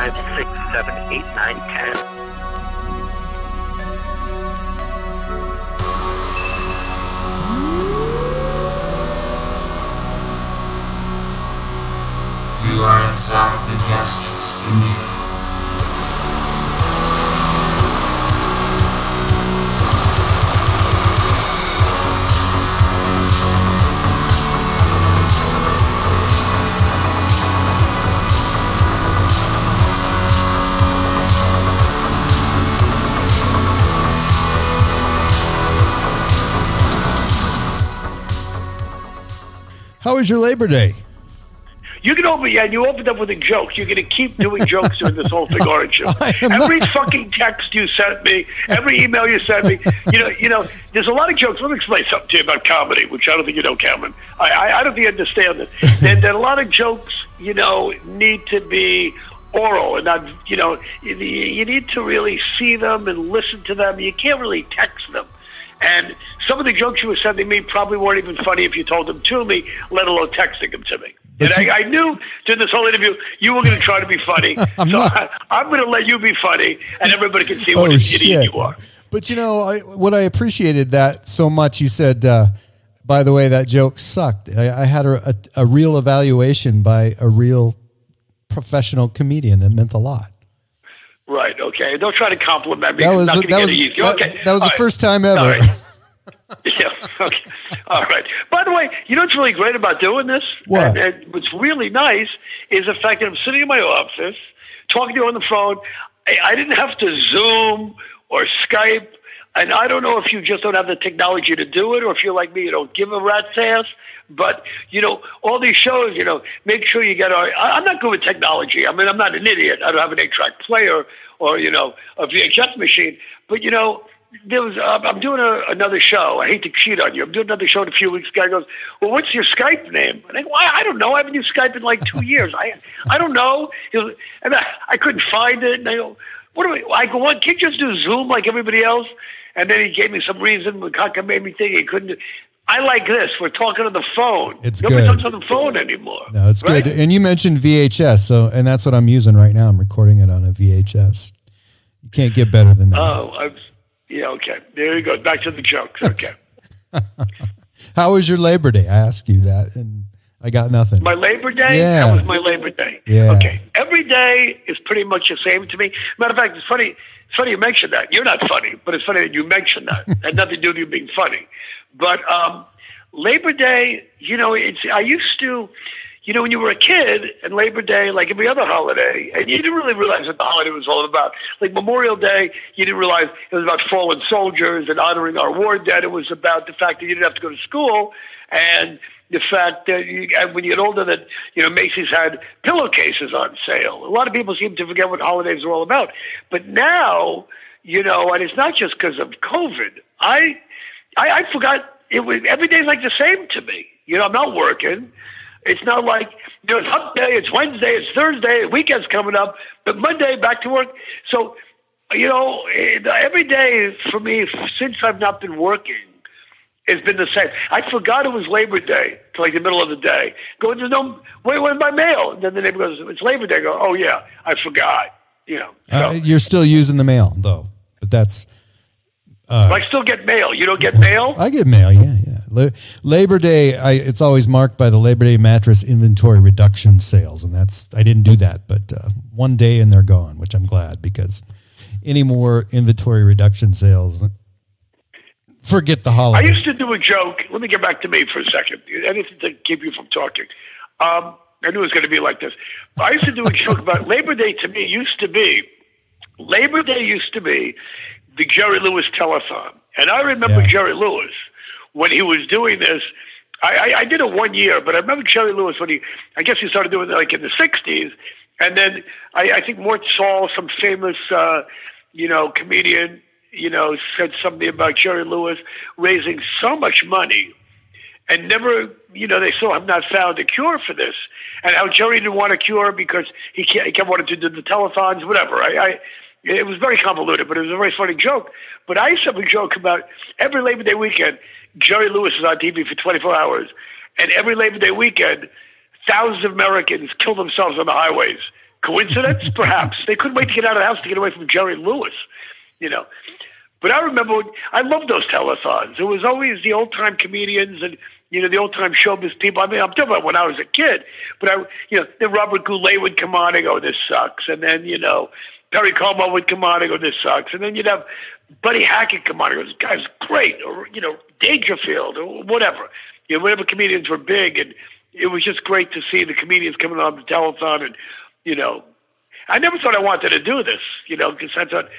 5, 6, 7, 8, 9, 10. You are inside the guest studio. How was your Labor Day? You can open, yeah, you opened up with a joke. You're going to keep doing jokes during this whole thing, aren't you? Every fucking text you sent me, every email you sent me, you know, there's a lot of jokes. Let me explain something to you about comedy, which I don't think you know, Cameron. I don't think you understand it. That a lot of jokes, need to be oral and not, you need to really see them and listen to them. You can't really text them. And some of the jokes you were sending me probably weren't even funny if you told them to me, let alone texting them to me. And I knew during this whole interview you were going to try to be funny. I'm going to let you be funny, and everybody can see what an idiot you are. But, what I appreciated that so much, you said, by the way, that joke sucked. I had a real evaluation by a real professional comedian. It meant a lot. Right, okay. Don't try to compliment me. That was the first time ever. All right. Yeah, okay. All right. By the way, you know what's really great about doing this? What? And what's really nice is the fact that I'm sitting in my office, talking to you on the phone. I didn't have to Zoom or Skype, and I don't know if you just don't have the technology to do it, or if you're like me, you don't give a rat's ass. But, all these shows, make sure you get I'm not good with technology. I mean, I'm not an idiot. I don't have an 8-track player or, a VHS machine. But, I'm doing another show. I hate to cheat on you. I'm doing another show in a few weeks. Guy goes, well, what's your Skype name? And I go, I don't know. I haven't used Skype in like 2 years. I don't know. And I couldn't find it. And I go, I go, what? Can't you just do Zoom like everybody else? And then he gave me some reason. Kaka made me think he couldn't. I like this. We're talking on the phone. It's Nobody good. talks on the phone anymore. No, it's right? good. And you mentioned VHS, and that's what I'm using right now. I'm recording it on a VHS. You can't get better than that. Yeah, okay. There you go. Back to the jokes. Okay. How was your Labor Day? I asked you that, and I got nothing. My Labor Day? Yeah. That was my Labor Day. Yeah. Okay. Every day is pretty much the same to me. Matter of fact, it's funny you mentioned that. You're not funny, but it's funny that you mentioned that. It had nothing to do with you being funny. But Labor Day, I used to, when you were a kid, and Labor Day, like every other holiday, and you didn't really realize what the holiday was all about. Like Memorial Day, you didn't realize it was about fallen soldiers and honoring our war dead. It was about the fact that you didn't have to go to school, and the fact that when you get older, that Macy's had pillowcases on sale. A lot of people seem to forget what holidays are all about. But now, and it's not just because of COVID. I forgot. Every day's like the same to me. I'm not working. It's not like, it's hump day, it's Wednesday, it's Thursday, weekend's coming up, but Monday, back to work. So, every day for me, since I've not been working, has been the same. I forgot it was Labor Day till like the middle of the day. Go, there's no, where's my mail? And then the neighbor goes, it's Labor Day. I go, oh yeah, I forgot. So. You're still using the mail, though, but that's... I still get mail. You don't get mail? I get mail, yeah. Labor Day, it's always marked by the Labor Day mattress inventory reduction sales, and I didn't do that, but one day and they're gone, which I'm glad, because any more inventory reduction sales, forget the holidays. I used to do a joke. Let me get back to me for a second. Anything to keep you from talking. I knew it was going to be like this. I used to do a joke about Labor Day. To me, Labor Day used to be the Jerry Lewis telethon. And I remember Jerry Lewis, when he was doing this, I did it 1 year, but I remember Jerry Lewis when I guess he started doing it like in the 60s. And then I think Mort Saul, some famous, comedian, said something about Jerry Lewis raising so much money and never, they still have not found a cure for this. And how Jerry didn't want a cure because he kept wanting to do the telethons, whatever. It was very convoluted, but it was a very funny joke. But I used to have a joke about every Labor Day weekend, Jerry Lewis is on TV for 24 hours. And every Labor Day weekend, thousands of Americans kill themselves on the highways Coincidence? Perhaps. They couldn't wait to get out of the house to get away from Jerry Lewis, you know. But I remember, I loved those telethons. It was always the old-time comedians and, you know, the old-time showbiz people. I mean, I'm talking about when I was a kid. But, then Robert Goulet would come on and go, this sucks. And then, you know, Perry Como would come on and go, this sucks. And then you'd have Buddy Hackett come on and go, this guy's great. Or, you know, Dangerfield or whatever. You know, whatever comedians were big. And it was just great to see the comedians coming on the telethon. And, you know, I never thought I wanted to do this, you know, because I thought,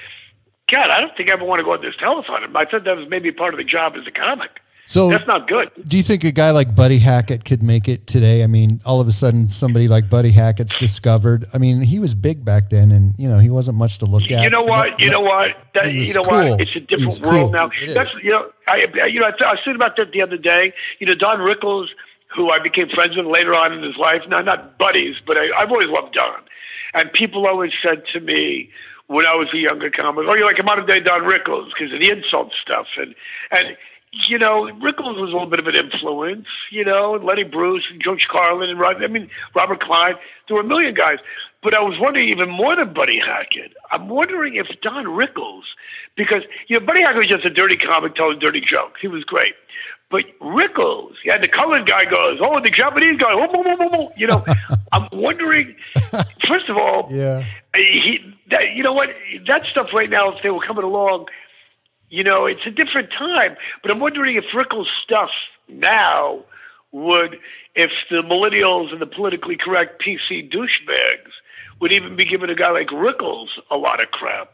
God, I don't think I ever want to go on this telethon. I thought that was maybe part of the job as a comic. So that's not good. Do you think a guy like Buddy Hackett could make it today? I mean, all of a sudden somebody like Buddy Hackett's discovered. I mean, he was big back then, and you know, he wasn't much to look at. You know what? What? It's a different world now. That's I was thinking about that the other day. You know, Don Rickles, who I became friends with later on in his life. Now, not buddies, but I've always loved Don. And people always said to me when I was a younger comic, "Oh, you're like a modern day Don Rickles," because of the insult stuff and. You know, Rickles was a little bit of an influence, you know, and Lenny Bruce and George Carlin and Robert Klein. There were a million guys. But I was wondering even more than Buddy Hackett. I'm wondering if Don Rickles, because, you know, Buddy Hackett was just a dirty comic telling dirty jokes. He was great. But Rickles, yeah, the colored guy goes, oh, the Japanese guy, whoa, whoa, whoa, whoa, whoa. You know, I'm wondering, first of all, you know what, that stuff right now, if they were coming along, you know, it's a different time, but I'm wondering if Rickles' stuff now would, if the millennials and the politically correct PC douchebags would even be giving a guy like Rickles a lot of crap.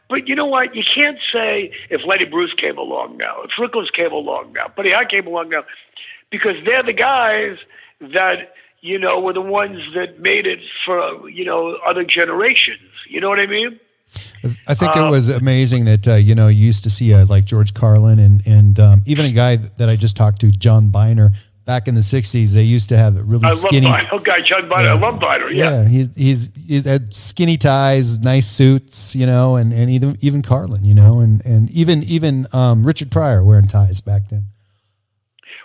But you know what? You can't say if Lenny Bruce came along now, if Rickles came along now, Buddy Hackett came along now, because they're the guys that, you know, were the ones that made it for, you know, other generations. You know what I mean? I think it was amazing that, you know, you used to see like George Carlin and even a guy that I just talked to, John Biner, back in the 60s. They used to have really skinny. I love Biner. Oh, guy, John Biner. I love Biner. Yeah. He had skinny ties, nice suits, you know, and even Carlin, you know, and even Richard Pryor wearing ties back then.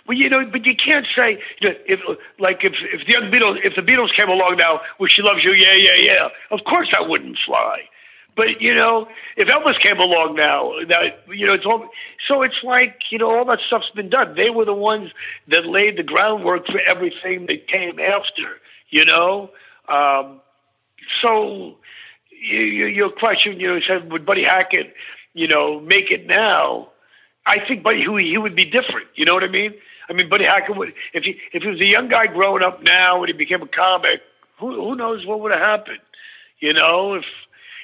Well, you know, but you can't say, you know, if the young Beatles, if the Beatles came along now, well, she loves you, yeah. Of course, that wouldn't fly. But, you know, if Elvis came along now, that, you know, it's all, so it's like, you know, all that stuff's been done. They were the ones that laid the groundwork for everything that came after, you know? So your question, you know, said, would Buddy Hackett, you know, make it now? I think he would be different. You know what I mean? I mean, Buddy Hackett would, if he was a young guy growing up now and he became a comic, who knows what would have happened? You know,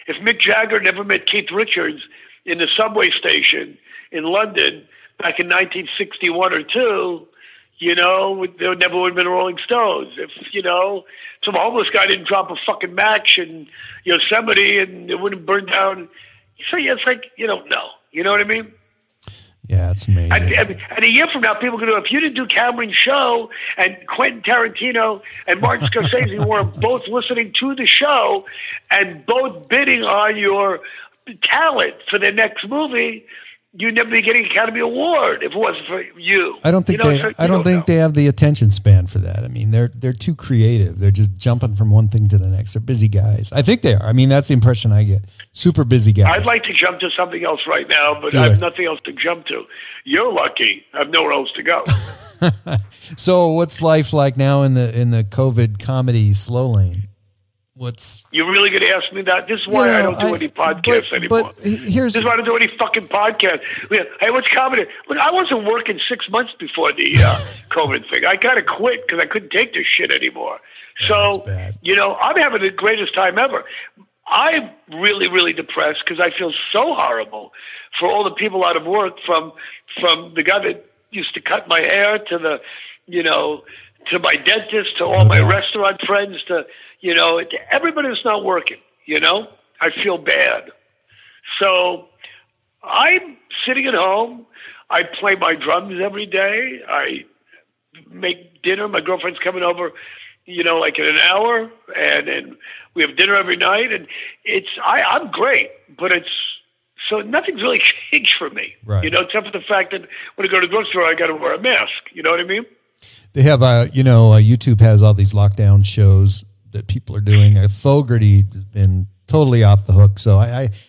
if Mick Jagger never met Keith Richards in the subway station in London back in 1961 or 2, you know, there never would have been Rolling Stones. If, you know, some homeless guy didn't drop a fucking match in Yosemite and it wouldn't burn down. So yeah, it's like, you don't know. You know what I mean? Yeah, it's amazing. And a year from now, people are going to, if you didn't do Cameron's show and Quentin Tarantino and Martin Scorsese were both listening to the show and both bidding on your talent for their next movie, you'd never be getting an Academy Award if it wasn't for you. I don't think they have the attention span for that. I mean, they're too creative. They're just jumping from one thing to the next. They're busy guys. I think they are. I mean, that's the impression I get. Super busy guys. I'd like to jump to something else right now, but I have nothing else to jump to. You're lucky. I have nowhere else to go. So, what's life like now in the COVID comedy slow lane? You're really going to ask me that? This is why I don't do any podcasts anymore. This is why I don't do any fucking podcasts. Hey, what's comedy? Look, I wasn't working 6 months before the COVID thing. I kind of quit because I couldn't take this shit anymore. So, you know, I'm having the greatest time ever. I'm really, really depressed because I feel so horrible for all the people out of work, from the guy that used to cut my hair to the, you know, to my dentist, to all my restaurant friends, to, you know, everybody that's not working, you know, I feel bad. So I'm sitting at home. I play my drums every day. I make dinner. My girlfriend's coming over, you know, like in an hour, and then we have dinner every night. And I'm great, but so nothing's really changed for me, you know, except for the fact that when I go to the grocery store, I got to wear a mask. You know what I mean? They have, you know, YouTube has all these lockdown shows that people are doing. Fogarty has been totally off the hook. So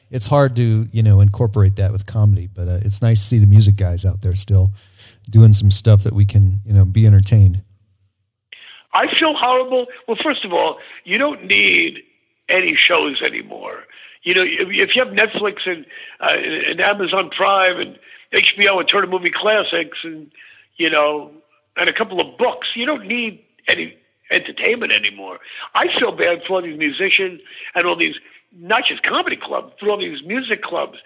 it's hard to, incorporate that with comedy, but it's nice to see the music guys out there still doing some stuff that we can, be entertained. I feel horrible. Well, first of all, you don't need any shows anymore. If you have Netflix and Amazon Prime and HBO and Turner Movie Classics and a couple of books, you don't need any entertainment anymore. I feel bad for all these musicians and all these, not just comedy clubs, but all these music clubs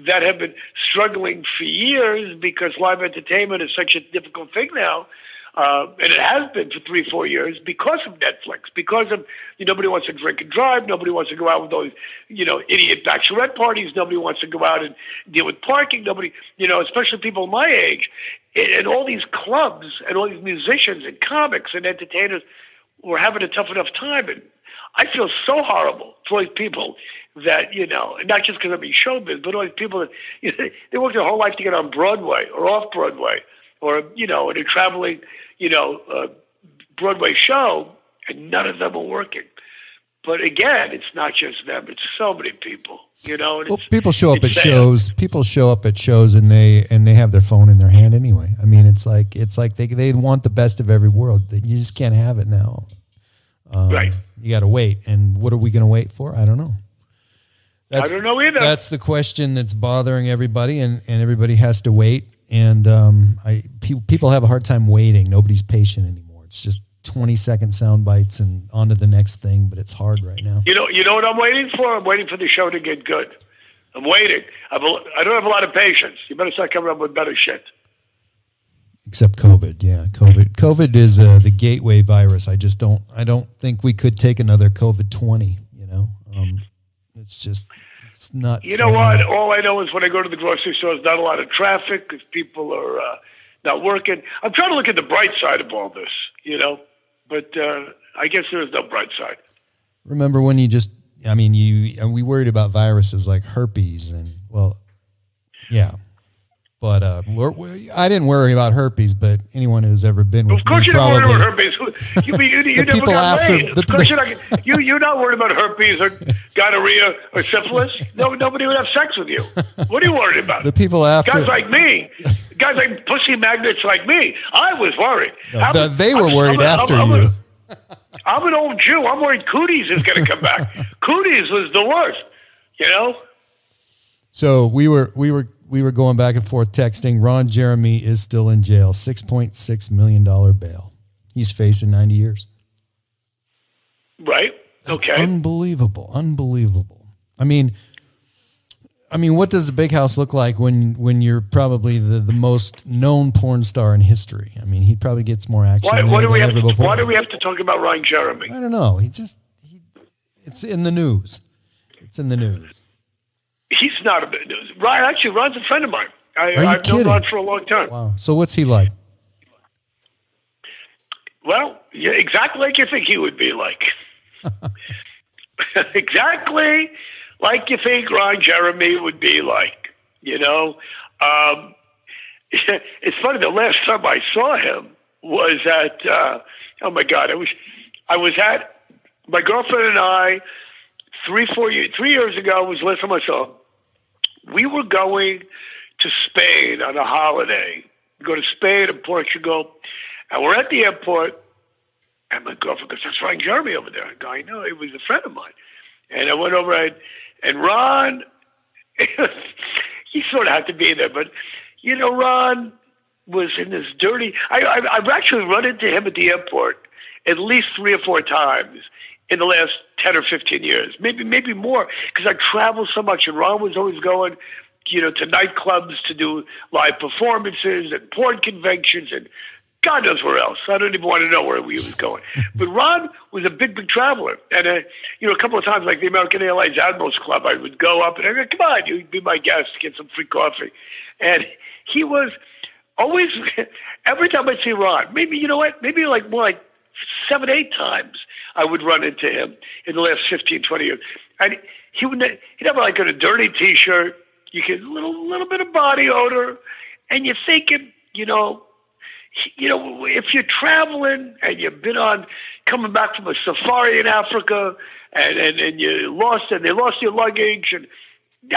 that have been struggling for years because live entertainment is such a difficult thing now. And it has been for 3-4 years because of Netflix, because of nobody wants to drink and drive, nobody wants to go out with those idiot bachelorette parties, nobody wants to go out and deal with parking, nobody especially people my age, and all these clubs and all these musicians and comics and entertainers were having a tough enough time, and I feel so horrible for all these people that not just because I'm in showbiz, but all these people that they work their whole life to get on Broadway or off Broadway, or in a traveling Broadway show, and none of them are working. But again, it's not just them; it's so many people. Well, people show up at sad. shows. People show up at shows, and they have their phone in their hand anyway. I mean, it's like they want the best of every world. You just can't have it now. Right. You got to wait, and what are we going to wait for? I don't know. I don't know either. That's the question that's bothering everybody, and everybody has to wait. And people have a hard time waiting. Nobody's patient anymore. It's just 20-second sound bites and on to the next thing, but it's hard right now. You know what I'm waiting for? I'm waiting for the show to get good. I'm waiting. I don't have a lot of patience. You better start coming up with better shit. Except COVID, yeah. COVID is the gateway virus. I don't think we could take another COVID-20, it's not. You know what? All I know is when I go to the grocery store, there's not a lot of traffic because people are not working. I'm trying to look at the bright side of all this, but I guess there is no bright side. Remember when we worried about viruses like herpes and, well, yeah. But I didn't worry about herpes, but anyone who's ever been with of course me you're not probably... worried about herpes. You never got laid. Of course you're not worried about herpes or gonorrhea or syphilis. No, nobody would have sex with you. What are you worried about? The people after... Guys like me, guys like pussy magnets like me, I was worried. No, they were worried after you. I'm an old Jew. I'm worried Cooties is going to come back. Cooties was the worst, So we were going back and forth texting. Ron Jeremy is still in jail. $6.6 million bail. He's facing 90 years. Right. That's okay. Unbelievable. I mean, what does the big house look like when you're probably the most known porn star in history? I mean, he probably gets more action. Why do we have to talk about Ron Jeremy? I don't know. It's in the news. It's in the news. He's not a bit news. Ron's a friend of mine. I've kidding? known Ron for a long time. Wow. So what's he like? Well, yeah, exactly like you think he would be like. Exactly like you think Ron Jeremy would be like. It's funny. The last time I saw him was at. Oh my God! I was at my girlfriend and I 3 years ago was the last time I saw him. We were going to Spain on a holiday. We go to Spain and Portugal, and we're at the airport, and my girlfriend goes, "That's Ron Jeremy over there." I go, "I know, he was a friend of mine." And I went over, and Ron, he sort of had to be there, but, Ron was in this dirty... I've actually run into him at the airport at least 3 or 4 times in the last 10 or 15 years, maybe more, because I travel so much, and Ron was always going, to nightclubs to do live performances and porn conventions and God knows where else. I don't even want to know where he was going. But Ron was a big traveler. And, a couple of times, like the American Airlines Admirals Club, I would go up and I'd go, "Come on, you'd be my guest, get some free coffee." And he was always, every time I'd see Ron, maybe, maybe more like 7, 8 times, I would run into him in the last 15, 20 years. And he'd have like a dirty T-shirt, you get a little bit of body odor, and you're thinking, if you're traveling and you've been on, coming back from a safari in Africa, and you lost, and they lost your luggage, and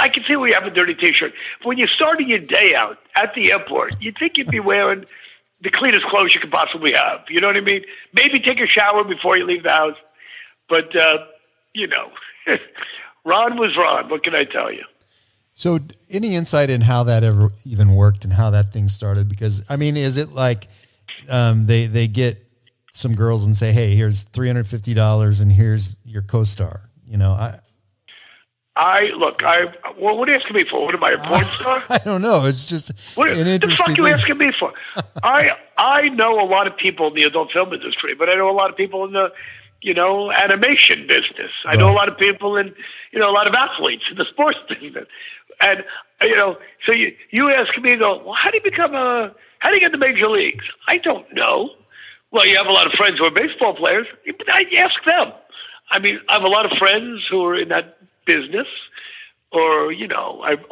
I can see where you have a dirty T-shirt. But when you're starting your day out at the airport, you'd think you'd be wearing the cleanest clothes you could possibly have. You know what I mean? Maybe take a shower before you leave the house. But, Ron was Ron. What can I tell you? So any insight in how that ever even worked and how that thing started? Because, I mean, is it like they get some girls and say, hey, here's $350 and here's your co-star? You know, what are you asking me for? What am I, a porn star? I don't know. It's just an interesting the fuck are you asking me for? I know a lot of people in the adult film industry, but I know a lot of people in the, animation business. I know a lot of people in, a lot of athletes in the sports business. And, so you ask me, well, how do you get to major leagues? I don't know. Well, you have a lot of friends who are baseball players. I ask them. I mean, I have a lot of friends who are in that business, or,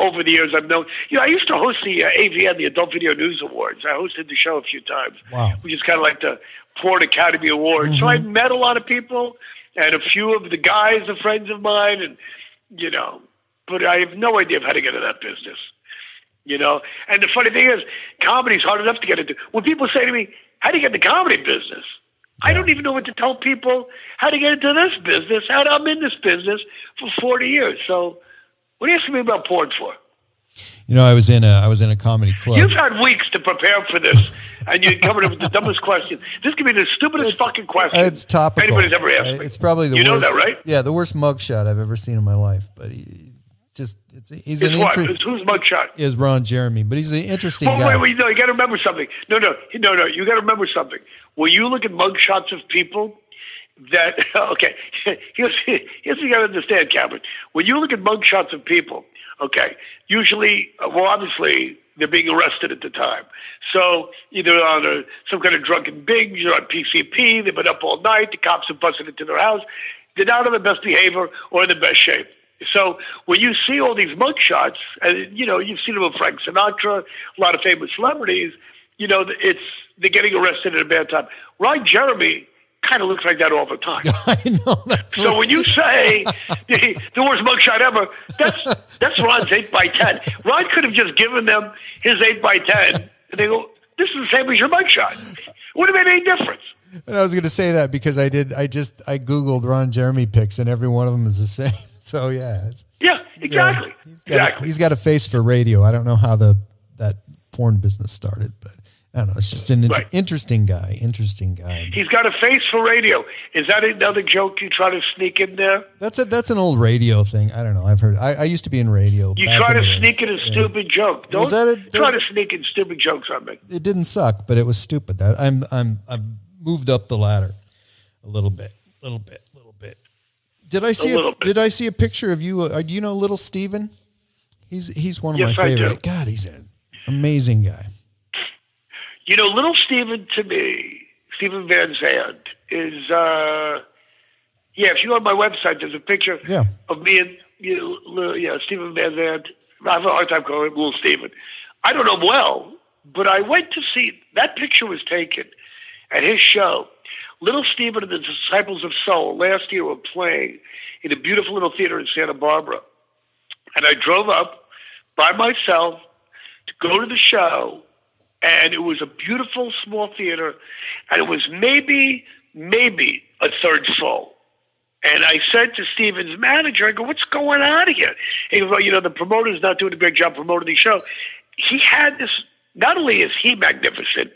over the years I've known, I used to host the AVN, the Adult Video News Awards. I hosted the show a few times, which is kind of like the Porn Academy Awards. Mm-hmm. So I met a lot of people, and a few of the guys are friends of mine, and, but I have no idea of how to get into that business, And the funny thing is, comedy's hard enough to get into. When people say to me, how do you get in the comedy business? I don't even know what to tell people how to get into this business. I'm in this business for 40 years. So what are you asking me about porn for? I was in a comedy club. You've had weeks to prepare for this, and you're coming up with the dumbest question. This could be the stupidest fucking question it's topical. anybody's ever asked me. It's probably the worst. You know that, right? Yeah, the worst mugshot I've ever seen in my life. But whose mugshot? Is Ron Jeremy, but he's an interesting guy. Wait, no, you got to remember something. No, you got to remember something. When you look at mugshots of people that, okay, here's what you got to understand, Cameron. When you look at mugshots of people, okay, usually, obviously, they're being arrested at the time. So either on some kind of drunken binge or on PCP, they've been up all night, the cops have busted into their house, they're not in the best behavior or in the best shape. So when you see all these mugshots, and you've seen them with Frank Sinatra, a lot of famous celebrities, they're getting arrested at a bad time. Ron Jeremy kind of looks like that all the time. I know. So when you say the worst mugshot ever, that's Ron's 8x10. Ron could have just given them his 8x10, and they go, "This is the same as your mugshot." Wouldn't have made any difference. And I was going to say that because I Googled Ron Jeremy pics, and every one of them is the same. So yeah. Yeah, exactly. He's got a face for radio. I don't know how that porn business started, but I don't know. It's just an interesting guy. He's got a face for radio. Is that another joke you try to sneak in there? That's an old radio thing. I don't know. I've heard. I used to be in radio. You try to sneak in a stupid joke. Don't try to sneak in stupid jokes on me. It didn't suck, but it was stupid. I've moved up the ladder a little bit. Did I see a picture of you? Do you know Little Steven? He's one of my favorites. God, he's an amazing guy. Little Steven to me, Steven Van Zandt, is, if you go on my website, there's a picture of me and, Steven Van Zandt. I have a hard time calling him Little Steven. I don't know him well, but I went to see, that picture was taken at his show. Little Steven and the Disciples of Soul last year were playing in a beautiful little theater in Santa Barbara. And I drove up by myself to go to the show. And it was a beautiful small theater, and it was maybe a third full. And I said to Steven's manager, I go, "What's going on here?" He goes, "Well, the promoter's not doing a great job promoting the show." He had this. Not only is he magnificent,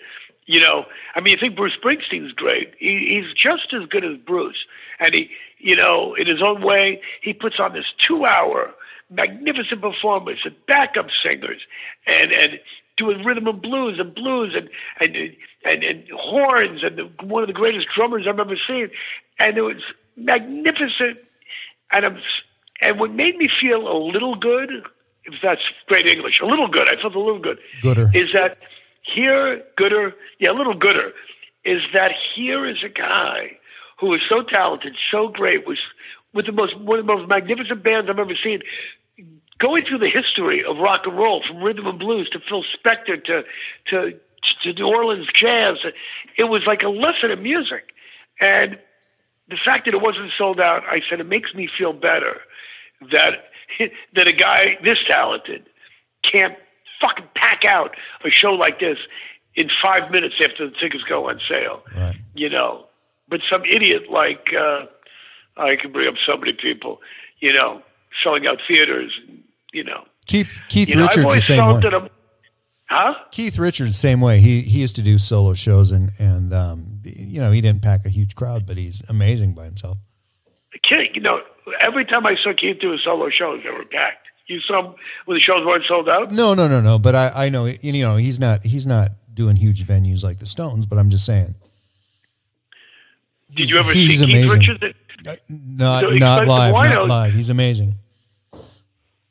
you think Bruce Springsteen's great. He's just as good as Bruce, and he, in his own way, he puts on this 2-hour magnificent performance and backup singers and doing rhythm and blues and horns and one of the greatest drummers I've ever seen. And it was magnificent. And what made me feel a little good, if that's great English, a little good, I felt a little good, is that here, a little gooder, is that here is a guy who is so talented, so great, was with one of the most magnificent bands I've ever seen, going through the history of rock and roll, from rhythm and blues to Phil Spector to New Orleans jazz. It was like a lesson in music. And the fact that it wasn't sold out, I said, it makes me feel better that a guy this talented can't fucking pack out a show like this in 5 minutes after the tickets go on sale. Right. You know, but some idiot like I can bring up so many people, you know, selling out theaters. You know, Keith you know, Richards I've always the same felt way. that huh? Keith Richards same way. He used to do solo shows and you know, he didn't pack a huge crowd, but he's amazing by himself. You know, every time I saw Keith do a solo shows, they were packed. You saw him when the shows weren't sold out? No. But I know, you know, he's not doing huge venues like the Stones, but I'm just saying. Did you ever see He's Keith amazing. Richards? Not expensive live, winos. not live. He's amazing.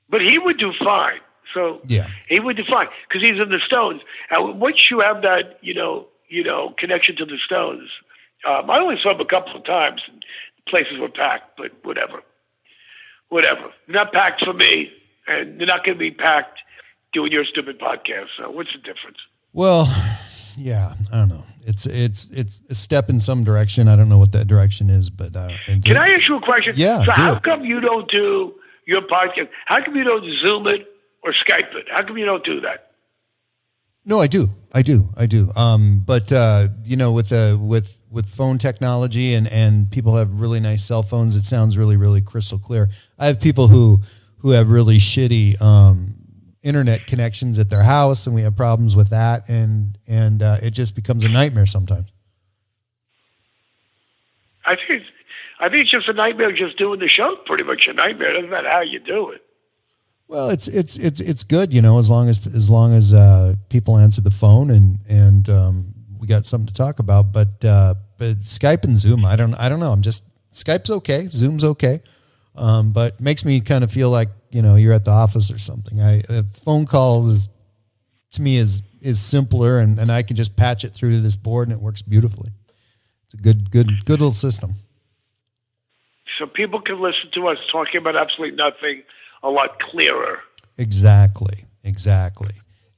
But he would do fine. So Yeah. he would do fine because he's in the Stones. And once you have that, you know, connection to the Stones, I only saw him a couple of times. And places were packed, but whatever. They're not packed for me, and they're not going to be packed doing your stupid podcast. So what's the difference? Well, yeah, I don't know. It's a step in some direction. I don't know what that direction is, but Can I ask you a question? Yeah, So do how it. come you don't do your podcast? How come you don't Zoom it or Skype it? How come you don't do that? No, I do. But you know, with phone technology and people have really nice cell phones, it sounds really, really crystal clear. I have people who have really shitty internet connections at their house, and we have problems with that, and it just becomes a nightmare sometimes. I think it's just a nightmare. Just doing the show, pretty much a nightmare. It doesn't matter how you do it. Well, it's good, you know, as long as people answer the phone and we got something to talk about. But Skype and Zoom, I don't know. Skype's okay, Zoom's okay, but makes me kind of feel like, you know, you're at the office or something. Phone calls to me is simpler, and I can just patch it through to this board and it works beautifully. It's a good little system. So people can listen to us talking about absolutely nothing a lot clearer. Exactly.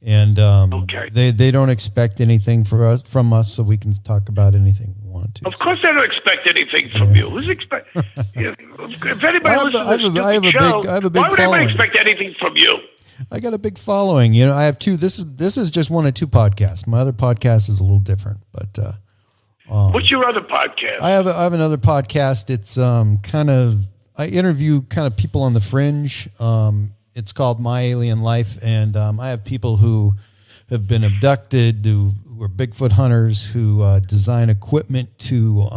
And Okay. they don't expect anything from us, so we can talk about anything we want to. Of course, they don't expect anything from you. Who's expect? If anybody listens to this I have a show, big- I have a big why would anybody following. expect anything from you? I got a big following. You know, I have two. This is just one of two podcasts. My other podcast is a little different, but What's your other podcast? I have another podcast. It's I interview kind of people on the fringe. It's called My Alien Life, and I have people who have been abducted, who are Bigfoot hunters, who design equipment to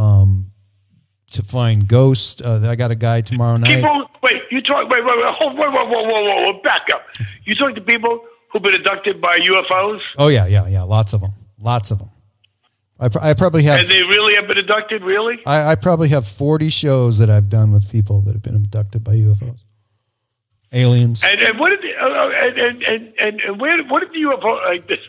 find ghosts. I got a guy tomorrow night. People, wait, whoa, back up. You talk to people who've been abducted by UFOs? Oh yeah, lots of them. I probably have. And they really have been abducted, really? I probably have 40 shows that I've done with people that have been abducted by UFOs, aliens. And what did what did the UFO like this?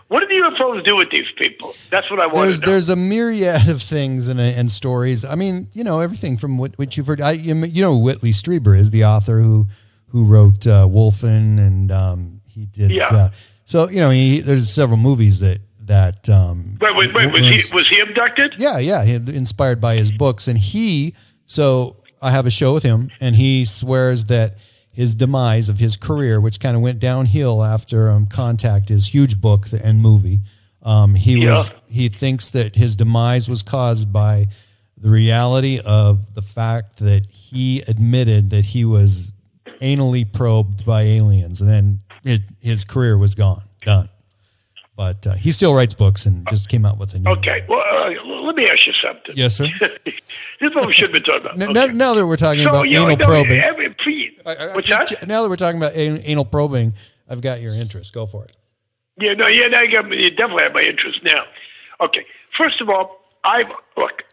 What did the UFOs do with these people? That's what I want to know. There's a myriad of things and stories. I mean, you know, everything from what you've heard. You know, who Whitley Strieber is, the author who wrote Wolfen, and he did. Yeah. So you know, there's several movies that. Wait, was he abducted? Yeah, he inspired by his books, and so I have a show with him, and he swears that his demise of his career, which kind of went downhill after Contact, his huge book and movie, he thinks that his demise was caused by the reality of the fact that he admitted that he was anally probed by aliens, and then his career was done. But he still writes books and just came out with a new. Okay, well, let me ask you something. Yes, sir. This is what we should be talking about. Okay. Now that we're talking about anal probing. What's that? Now that we're talking about anal probing, I've got your interest. Go for it. Now you definitely have my interest now. Okay, first of all, I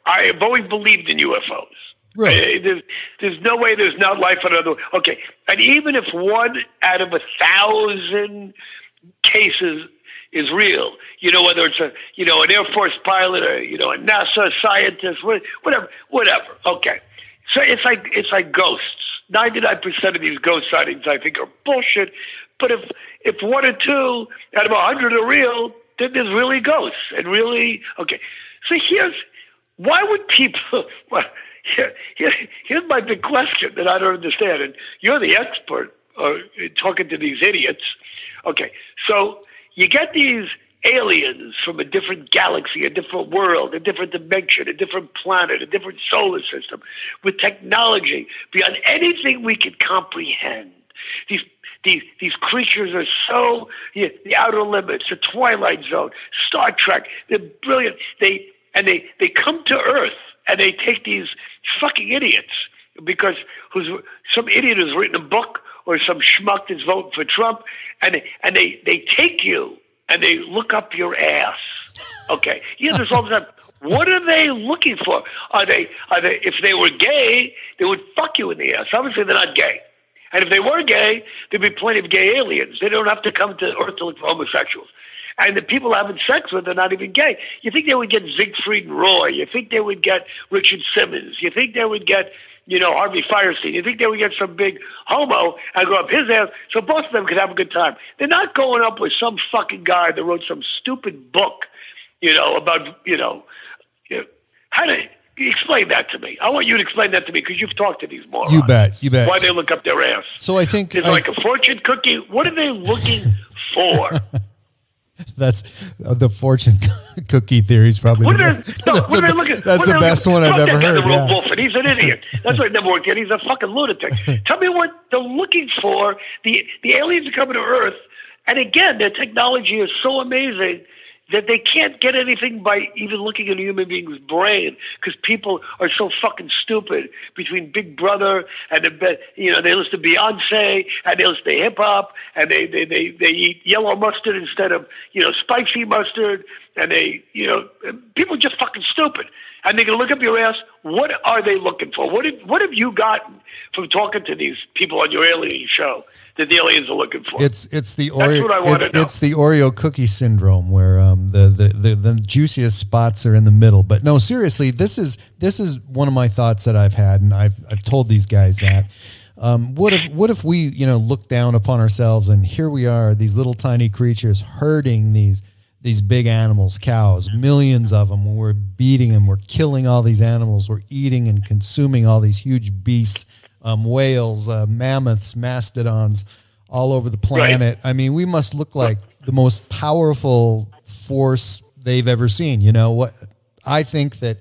have always believed in UFOs. Really? There's no way there's not life on another. Okay, and even if 1 out of 1,000 cases is real, you know, whether it's an Air Force pilot or a NASA scientist, whatever. Okay, so it's like ghosts. 99% of these ghost sightings I think are bullshit. But if 1 or 2 out of 100 are real, then there's really ghosts and really okay. So why would people? Well, here's my big question that I don't understand, and you're the expert talking to these idiots. Okay, so you get these aliens from a different galaxy, a different world, a different dimension, a different planet, a different solar system, with technology beyond anything we can comprehend. These creatures are so the Outer Limits, the Twilight Zone, Star Trek. They're brilliant. They come to Earth and they take these fucking idiots because some idiot has written a book or some schmuck that's voting for Trump, and they take you and they look up your ass. Okay, you hear this all the time. What are they looking for? Are they? If they were gay, they would fuck you in the ass. Obviously, they're not gay. And if they were gay, there'd be plenty of gay aliens. They don't have to come to Earth to look for homosexuals. And the people having sex with, they're not even gay. You think they would get Siegfried and Roy? You think they would get Richard Simmons? You think they would get, Harvey Firestein? You think they would get some big homo and go up his ass so both of them could have a good time? They're not going up with some fucking guy that wrote some stupid book, about, how to explain that to me. I want you to explain that to me because you've talked to these morons. You bet. Why they look up their ass. So I think it's like a fortune cookie. What are they looking for? That's the fortune cookie theory is probably That's the best one I've ever heard. Yeah. Wolf, and he's an idiot. That's why it never worked out. He's a fucking lunatic. Tell me what they're looking for. The aliens are coming to Earth, and again, their technology is so amazing that they can't get anything by even looking at a human being's brain because people are so fucking stupid between Big Brother and they listen to Beyonce and they listen to hip hop and they eat yellow mustard instead of spicy mustard and people are just fucking stupid and they're gonna look up your ass. What are they looking for? What have you gotten from talking to these people on your alien show that the aliens are looking for? It's the Oreo. That's what I want to know. It's the Oreo cookie syndrome, where the juiciest spots are in the middle. But no, seriously, this is one of my thoughts that I've had, and I've told these guys that. What if we look down upon ourselves, and here we are, these little tiny creatures herding these big animals, cows, millions of them. When we're beating them, we're killing all these animals. We're eating and consuming all these huge beasts, whales, mammoths, mastodons, all over the planet. Right. I mean, we must look like the most powerful force they've ever seen. What I think that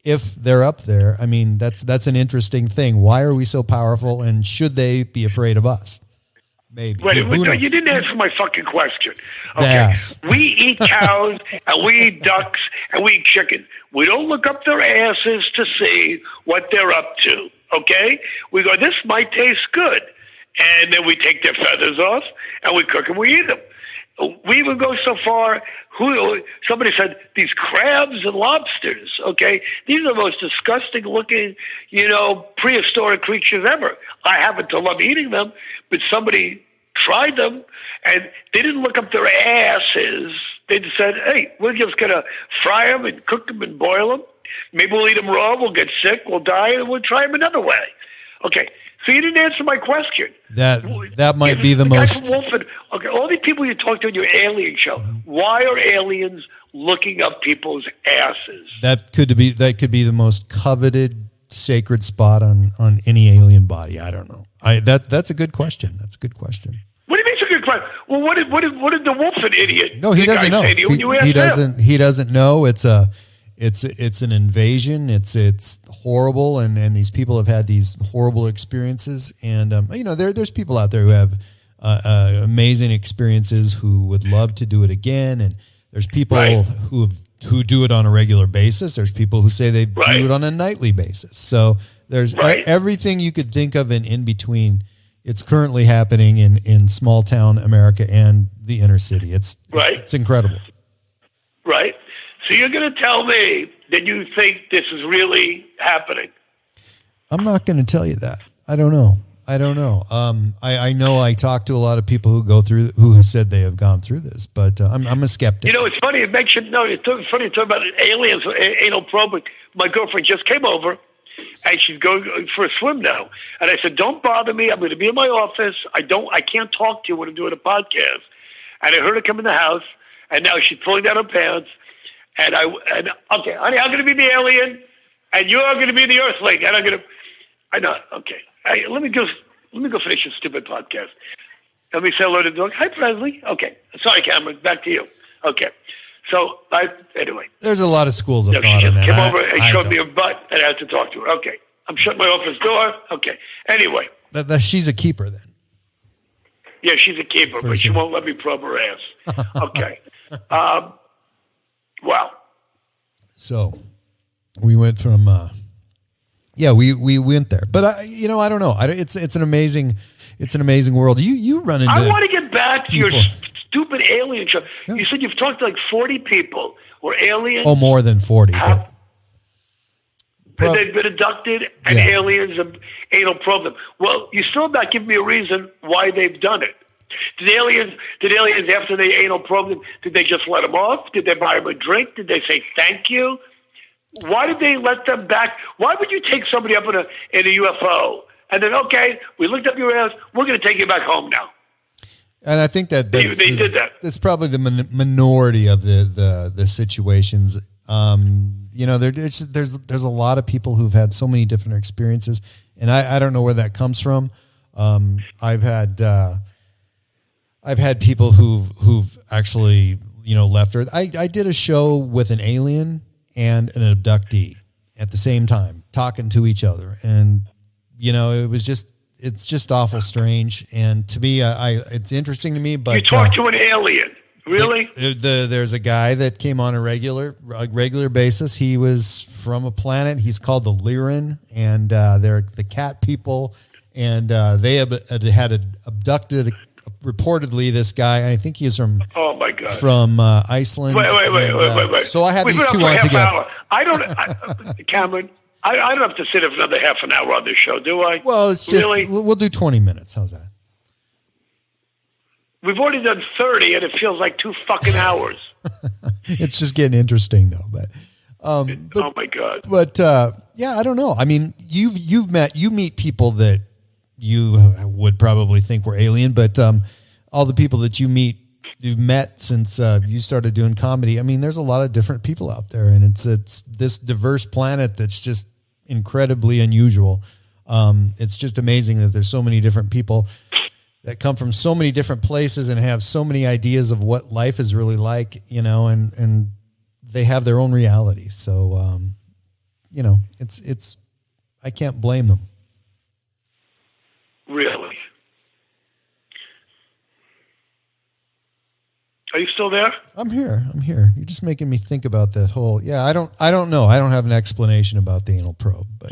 if they're up there, I mean, that's an interesting thing. Why are we so powerful, and should they be afraid of us? Maybe. Right. You didn't answer my fucking question. Okay. Yes. We eat cows and we eat ducks and we eat chicken. We don't look up their asses to see what they're up to. Okay? We go, this might taste good. And then we take their feathers off and we cook and we eat them. We even go so far, somebody said, these crabs and lobsters, okay? These are the most disgusting looking, prehistoric creatures ever. I happen to love eating them, but somebody tried them and they didn't look up their asses. They just said, hey, we're just going to fry them and cook them and boil them. Maybe we'll eat them raw, we'll get sick, we'll die, and we'll try them another way. Okay. So you didn't answer my question. That might be the most. Okay, all the people you talk to on your alien show. Why are aliens looking up people's asses? That could be the most coveted sacred spot on any alien body. I don't know. That's a good question. That's a good question. What do you mean it's a good question? Well, what did the wolf an idiot? No, he doesn't know. He doesn't know. It's an invasion. It's horrible, and these people have had these horrible experiences. And there's people out there who have amazing experiences who would love to do it again. And there's people who do it on a regular basis. There's people who say they do it on a nightly basis. So there's everything you could think of in between. It's currently happening in small town America and the inner city. It's incredible. Right. So you're going to tell me that you think this is really happening? I'm not going to tell you that. I don't know. I know I talked to a lot of people who said they have gone through this, but I'm a skeptic. It's funny. It's funny to talk about aliens, anal probing. My girlfriend just came over, and she's going for a swim now. And I said, don't bother me. I'm going to be in my office. I can't talk to you when I'm doing a podcast. And I heard her come in the house, and now she's pulling down her pants. and okay, honey, I'm going to be the alien, and you're going to be the Earthling, and I know. Okay, let me go finish this stupid podcast. Let me say hello to the dog. Hi, Presley. Okay, sorry, Cameron. Back to you. Okay, so anyway. There's a lot of schools of She thought just on that. came over and showed me her butt, and I had to talk to her. Okay, I'm shutting my office door. Okay, anyway. She's a keeper then. Yeah, she's a keeper, but she won't let me probe her ass. Okay. Wow. So we went from, we went there, but I don't know. It's an amazing world. You run into. I want to get back to your people. stupid alien show. Yeah. You said you've talked to like 40 people or aliens. Oh, more than 40. And they've been abducted, and aliens have anal probed them. Well, you still have not given me a reason why they've done it. Did aliens after they anal probed them, did they just let them off? Did they buy them a drink? Did they say thank you? Why did they let them back? Why would you take somebody up in a UFO and then, okay, we looked up your ass, we're going to take you back home now? And I think they did that. That's probably the minority of the situations. There's a lot of people who've had so many different experiences, and I don't know where that comes from. I've had people who've actually left Earth. I did a show with an alien and an abductee at the same time talking to each other, and it's just awful strange. And to me, it's interesting to me. But you talked to an alien. Really? There's a guy that came on a regular basis. He was from a planet. He's called the Lyran, and they're the cat people. And they had abducted reportedly this guy. I think he's from. Oh my God! From Iceland. Wait. So I had these two on together. Cameron. I don't have to sit for another half an hour on this show, do I? Well, it's just we'll do 20 minutes. How's that? We've already done 30, and it feels like 2 fucking hours. It's just getting interesting, though. But oh my God! But I don't know. I mean, you meet people that you would probably think were alien, but all the people that you've met since you started doing comedy. I mean, there's a lot of different people out there, and it's this diverse planet that's just incredibly unusual. It's just amazing that there's so many different people that come from so many different places and have so many ideas of what life is really like, and they have their own reality. So, it's I can't blame them. Really? Are you still there? I'm here. You're just making me think about that whole. Yeah, I don't know. I don't have an explanation about the anal probe, but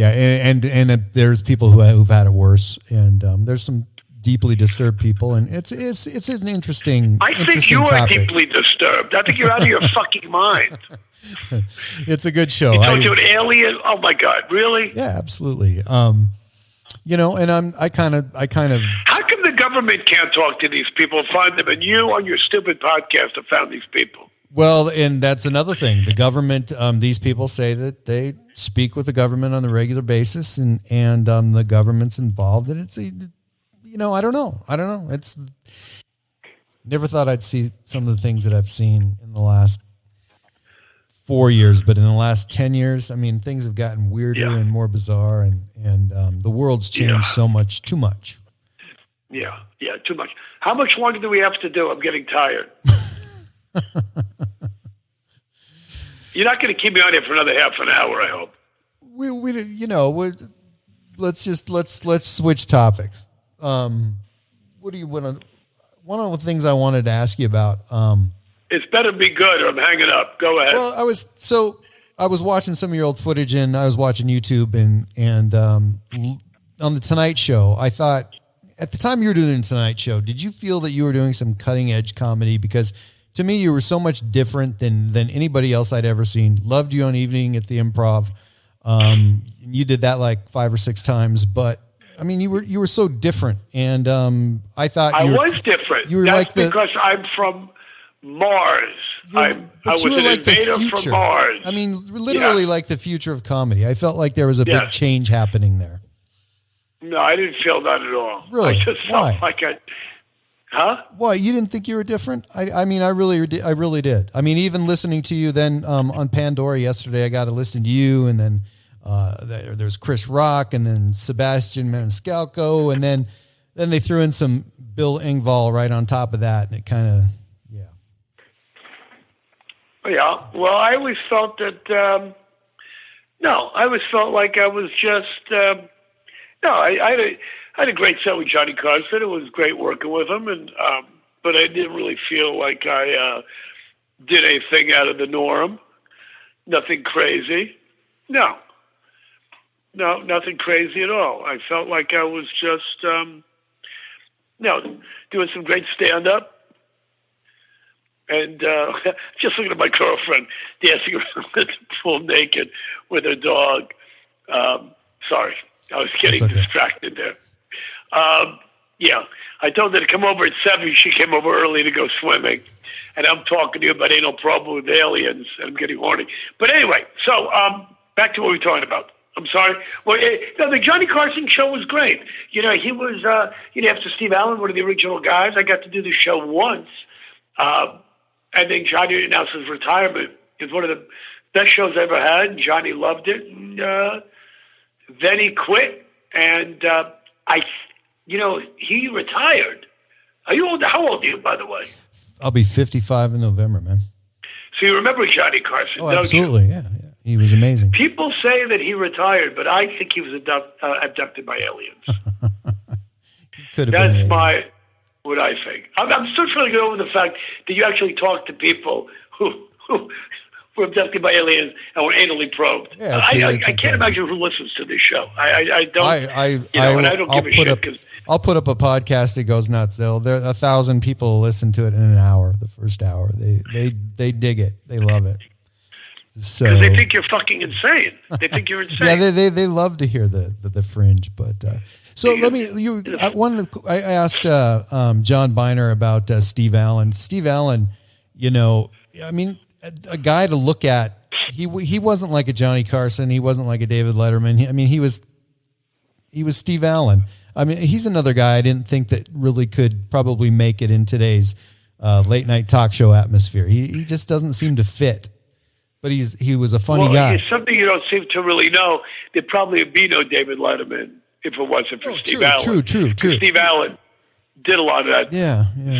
and there's people who've had it worse, and there's some deeply disturbed people, and it's an interesting. I think you are deeply disturbed. I think you're out of your fucking mind. It's a good show. You talk to an alien. Oh my God, really? Yeah, absolutely. And I kind of. How come the government can't talk to these people, find them, and you on your stupid podcast have found these people? Well, and that's another thing. The government, these people say that they speak with the government on a regular basis, and the government's involved, and it's, I don't know. It's never thought I'd see some of the things that I've seen in the last 4 years, but in the last 10 years, I mean, things have gotten weirder and more bizarre, and the world's changed so much, too much. Yeah, too much. How much longer do we have to do? I'm getting tired. You're not going to keep me on here for another half an hour, I hope. Let's switch topics. What do you want to? One of the things I wanted to ask you about. It's better be good, or I'm hanging up. Go ahead. Well, I was watching some of your old footage, and I was watching YouTube, and on the Tonight Show, I thought at the time you were doing the Tonight Show, did you feel that you were doing some cutting edge comedy? Because to me, you were so much different than anybody else I'd ever seen. Loved you on Evening at the Improv. You did that like 5 or 6 times, but I mean, you were so different, and I thought I was different. You were That's because I'm from Mars. I was an invader from Mars. I mean, literally like the future of comedy. I felt like there was a big change happening there. No, I didn't feel that at all. Really? I just felt like Huh? Well, you didn't think you were different? I mean, I really did. I mean, even listening to you then on Pandora yesterday, I got to listen to you, and then there's Chris Rock, and then Sebastian Maniscalco, and then they threw in some Bill Engvall right on top of that, and it kind of, yeah. Yeah. Well, I always felt that. No, I always felt like I was just. No, I had a great set with Johnny Carson. It was great working with him, and but I didn't really feel like I did anything out of the norm. Nothing crazy. No, nothing crazy at all. I felt like I was just doing some great stand-up. And just looking at my girlfriend dancing around the pool naked with her dog. Sorry, I was getting distracted there. Yeah, I told her to come over at 7. She came over early to go swimming. And I'm talking to you about anal problem with aliens, and I'm getting horny. But anyway, so back to what we were talking about. I'm sorry. Well, the Johnny Carson show was great. You know, he was, after Steve Allen, one of the original guys. I got to do the show once. And then Johnny announced his retirement. It was one of the best shows I ever had. Johnny loved it. And then he quit. And he retired. Are you old? How old are you, by the way? I'll be 55 in November, man. So you remember Johnny Carson, don't absolutely, you? Yeah. He was amazing. People say that he retired, but I think he was abducted by aliens. Could have been. That's what I think. I'm still trying to get over the fact that you actually talk to people who were abducted by aliens and were anally probed. Yeah, I can't imagine who listens to this show. I don't. I don't give a shit because I'll put up a podcast that goes nuts. There 1,000 people listen to it in an hour. The first hour, they dig it. They love it. So because they think you're fucking insane. They think you're insane. Yeah, they love to hear the fringe. But so let me. I asked John Biner about Steve Allen. Steve Allen, I mean, a guy to look at. He wasn't like a Johnny Carson. He wasn't like a David Letterman. He was Steve Allen. I mean, he's another guy I didn't think that really could probably make it in today's late night talk show atmosphere. He just doesn't seem to fit. But he was a funny guy. It's something you don't seem to really know. There'd probably be no David Letterman if it wasn't for Steve Allen. True. Steve Allen did a lot of that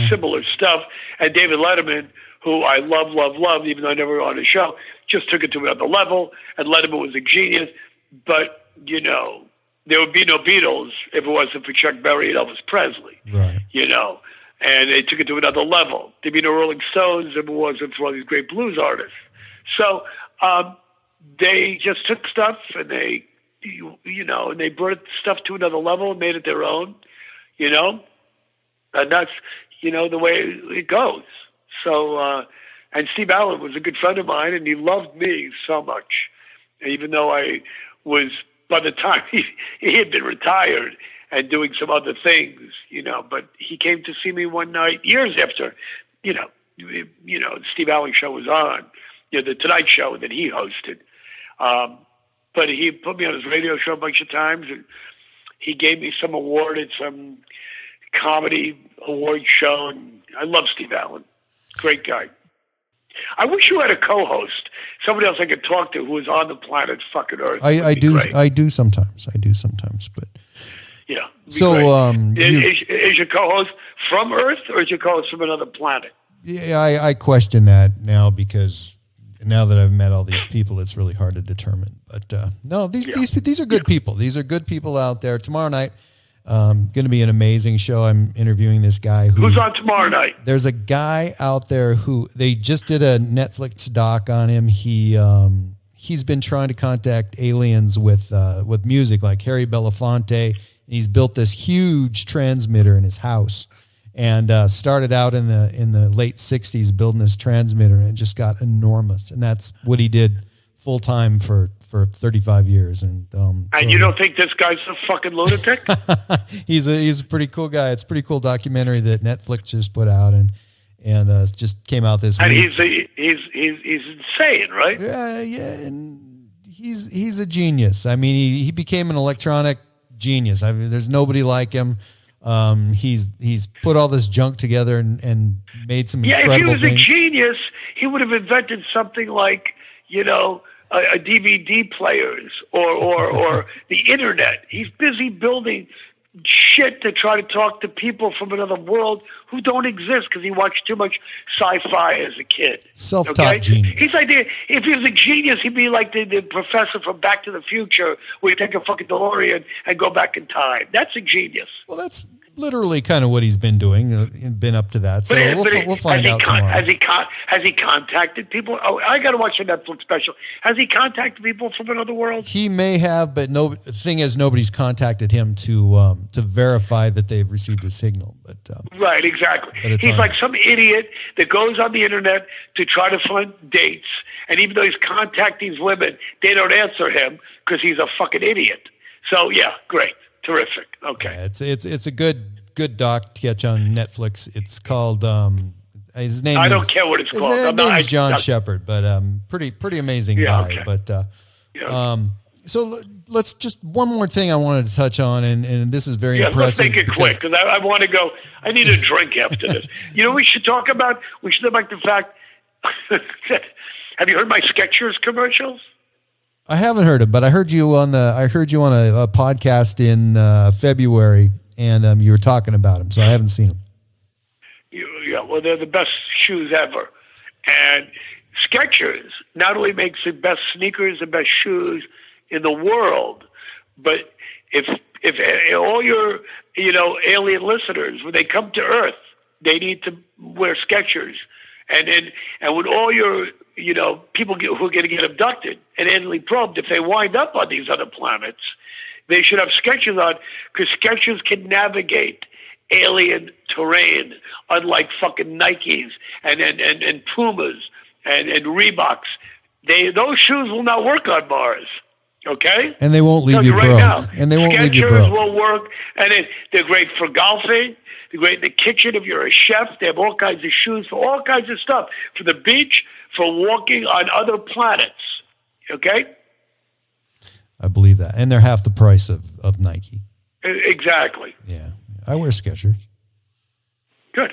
similar stuff. And David Letterman, who I love, even though I never were on his show, just took it to another level. And Letterman was a genius. But, there would be no Beatles if it wasn't for Chuck Berry and Elvis Presley. Right. And they took it to another level. There'd be no Rolling Stones if it wasn't for all these great blues artists. So they just took stuff and they brought stuff to another level and made it their own, and that's, the way it goes. So, and Steve Allen was a good friend of mine and he loved me so much, even though I was, by the time he had been retired and doing some other things, but he came to see me one night years after, the Steve Allen show was on. The Tonight Show that he hosted. But he put me on his radio show a bunch of times, and he gave me some award at some comedy award show, and I love Steve Allen. Great guy. I wish you had a co-host, somebody else I could talk to who was on the planet fucking Earth. I do sometimes, but... Yeah. So, is your co-host from Earth, or is your co-host from another planet? Yeah, I question that now because... Now that I've met all these people, it's really hard to determine. But no, these are good people. These are good people out there. Tomorrow night, going to be an amazing show. I'm interviewing this guy who's on tomorrow night. There's a guy out there who they just did a Netflix doc on him. He's been trying to contact aliens with music, like Harry Belafonte. He's built this huge transmitter in his house. And started out in the late 60s building this transmitter, and it just got enormous. And that's what he did full time for 35 years. And you don't think this guy's a fucking lunatic? He's a pretty cool guy. It's a pretty cool documentary that Netflix just put out, and just came out this week. And he's insane, right? Yeah. And he's a genius. I mean, he became an electronic genius. There's nobody like him. He's put all this junk together and made some incredible things. If he was a genius, he would have invented something like, a DVD players or the internet. He's busy building shit to try to talk to people from another world who don't exist because he watched too much sci-fi as a kid. Self-taught genius. He's like if he was a genius, he'd be like the professor from Back to the Future, where you take a fucking DeLorean and go back in time. That's a genius. Well, that's literally kind of what he's been doing, been up to that. So we'll find out tomorrow. Has he contacted people? Oh, I got to watch the Netflix special. Has he contacted people from another world? He may have, but the thing is, nobody's contacted him to verify that they've received a signal. But right, exactly. He's like some idiot that goes on the internet to try to find dates, and even though he's contacting these women, they don't answer him because he's a fucking idiot. So yeah, great. Terrific. Okay. Yeah, it's a good doc to catch on Netflix. It's called his name. I don't care what it's called. His name is John Shepard, but pretty amazing guy. Okay. But so let's just one more thing I wanted to touch on, and this is very impressive. Let's make it quick because I want to go. I need a drink after this. We should talk about. We should talk about the fact. Have you heard my Skechers commercials? I haven't heard it, but I heard you on a podcast in February, and you were talking about them. So I haven't seen them. Yeah, well, they're the best shoes ever, and Skechers not only makes the best sneakers and best shoes in the world, but if all your alien listeners, when they come to Earth, they need to wear Skechers, and when all your people who are going to get abducted and endlessly probed, if they wind up on these other planets, they should have Skechers on because Skechers can navigate alien terrain, unlike fucking Nikes and Pumas and Reeboks. Those shoes will not work on Mars. Okay? And they won't leave you broke. Now, and they won't leave you Skechers broke. will work, and they're great for golfing. They're great in the kitchen if you're a chef. They have all kinds of shoes for all kinds of stuff. For the beach, for walking on other planets. Okay? I believe that. And they're half the price of Nike. Exactly. Yeah. I wear Skechers. Good.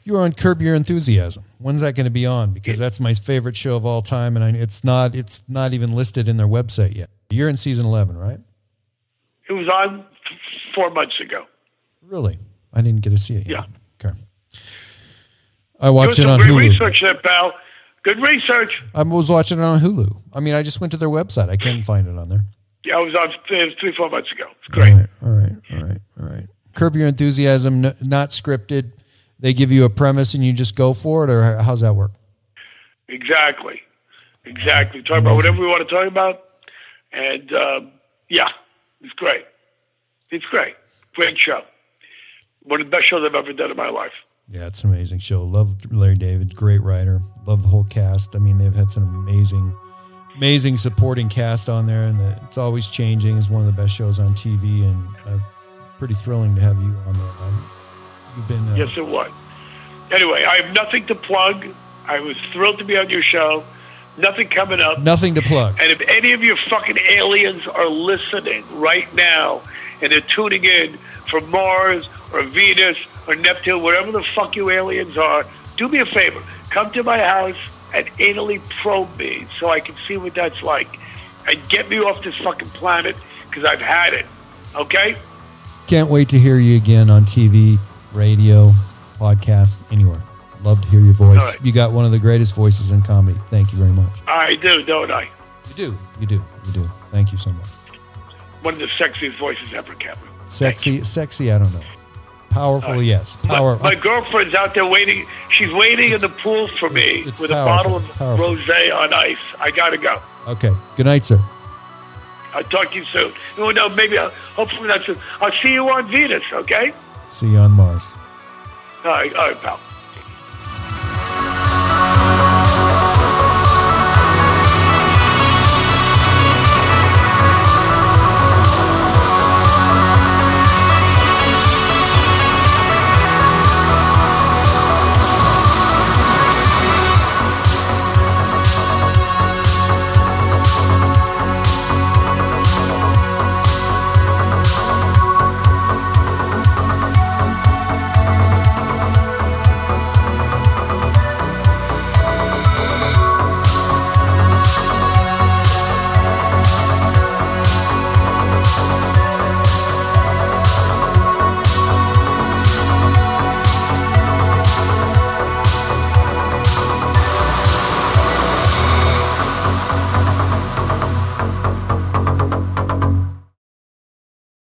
You're on Curb Your Enthusiasm. When's that going to be on? Because that's my favorite show of all time, and it's not even listed in their website yet. You're in season 11, right? It was on 4 months ago. Really? I didn't get to see it yet. Yeah. Okay. I watched it on Good Hulu. research there, pal. Good research. I was watching it on Hulu. I mean, I just went to their website. I couldn't find it on there. Yeah, it was 3-4 months ago. It's great. All right. Curb Your Enthusiasm, not scripted. They give you a premise and you just go for it, or how's that work? Exactly. Talk about whatever we want to talk about. And, it's great. Great show. One of the best shows I've ever done in my life. Yeah, it's an amazing show. Love Larry David, great writer. Love the whole cast. I mean, they've had some amazing supporting cast on there, and it's always changing. It's one of the best shows on TV, and pretty thrilling to have you on there. You've been yes, it was. Anyway, I have nothing to plug. I was thrilled to be on your show. Nothing coming up. Nothing to plug. And if any of your fucking aliens are listening right now and they're tuning in from Mars or Venus or Neptune, wherever the fuck you aliens are, do me a favor. Come to my house and anally probe me so I can see what that's like. And get me off this fucking planet because I've had it. Okay? Can't wait to hear you again on TV, radio, podcast, anywhere. Love to hear your voice. Right. You got one of the greatest voices in comedy. Thank you very much. I do, don't I? You do. Thank you so much. One of the sexiest voices ever, Kevin. Sexy, I don't know. Powerful, yes. My girlfriend's out there waiting. She's waiting in the pool for me with a bottle of rosé on ice. I got to go. Okay. Good night, sir. I'll talk to you soon. No, hopefully not soon. I'll see you on Venus, okay? See you on Mars. All right, pal.